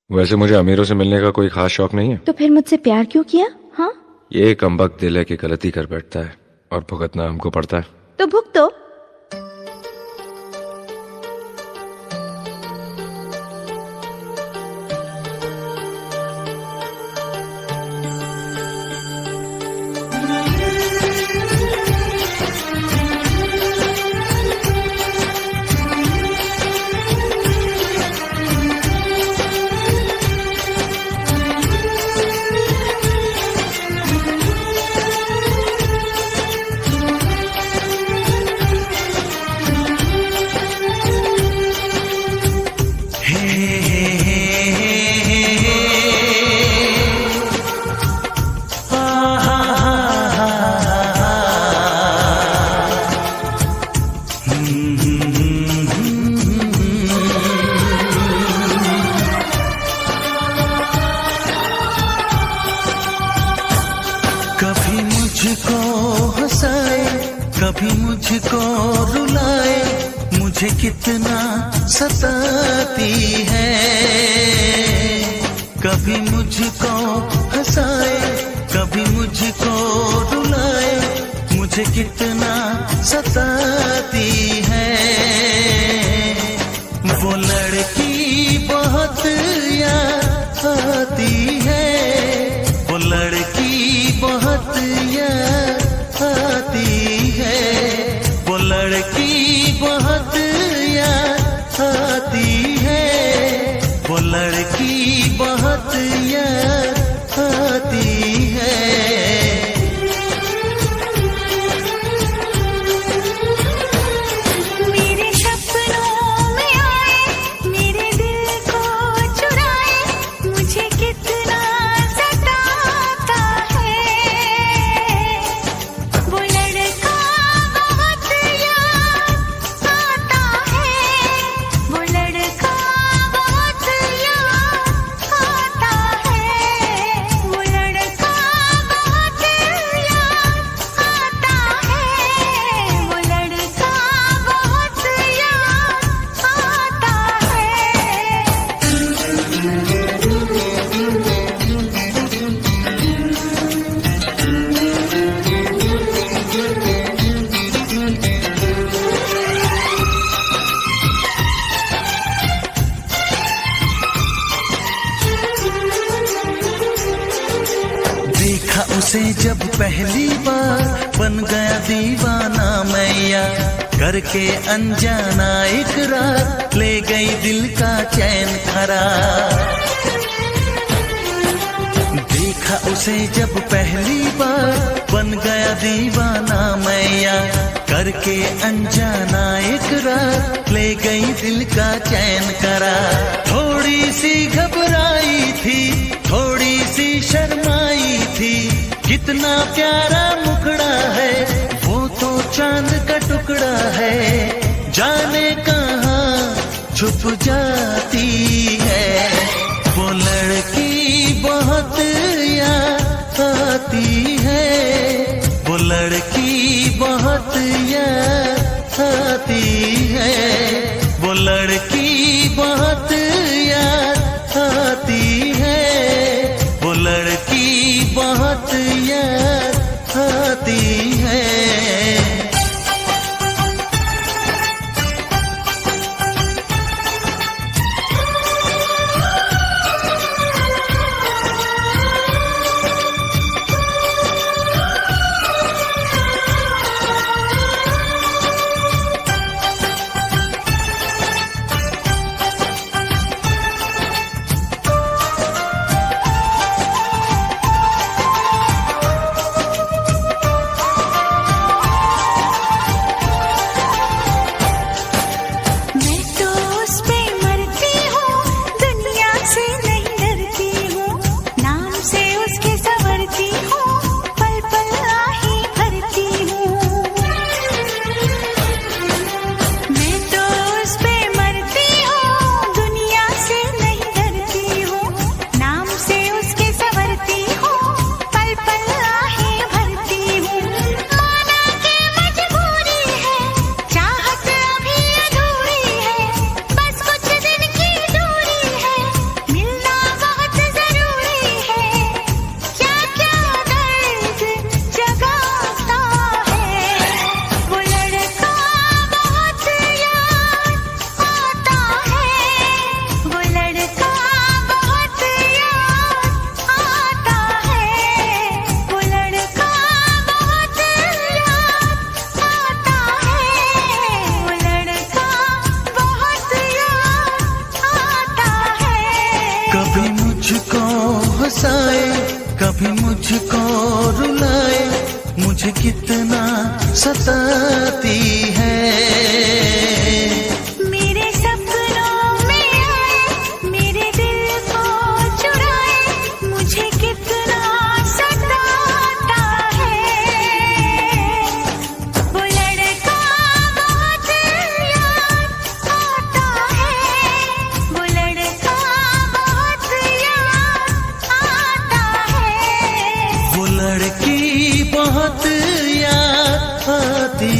वैसे मुझे अमीरों से मिलने का कोई खास शौक नहीं है। तो फिर मुझसे प्यार क्यों किया? हाँ, ये कमबख्त दिल है कि गलती कर बैठता है और भुगतना हमको पड़ता है। तो भुगतो। कभी मुझको हंसाए, कभी मुझको रुलाए, मुझे कितना सताती है। कभी मुझको हंसाए, कभी मुझको रुलाए, मुझे कितना सताती है। वो लड़की बहुत याद आती है, वो लड़की बहुत याद आती है, वो लड़की बहुत याद आती है, वो लड़की बहुत याद आती है। मेरे सपनों में आए, मेरे दिल को चुराए, मुझे कितना सताता है। वो लड़का बहुत याद आता है, वो लड़का बहुत याद आता है, वो लड़का बहुत याद आता है, वो लड़का बहुत याद आता देखा उसे जब पहली बार, बन गया दीवाना मैया, करके अनजाना इकरार, ले गई दिल का चैन करार। देखा उसे जब पहली बार, बन गया दीवाना मैया, करके अनजाना इकरार, ले गई दिल का चैन करार। थोड़ी सी घबराई थी, थोड़ी सी शर्माई थी, कितना प्यारा मुखड़ा है, वो तो चांद का टुकड़ा है, जाने कहाँ छुप जाती है। वो लड़की बहुत याद आती है, वो लड़की बहुत याद आती है, वो लड़की बहुत याद आती है, वो लड़की बहुत याद आती है। हंसाए, कभी मुझको रुलाए, मुझे कितना सताती है। मेरे सपनों में आए, मेरे दिल को चुराए, मुझे कितना सताता है। वो लड़का बहुत याद आता है, वो लड़का बहुत याद आता है। वो लड़की बहुत याद आती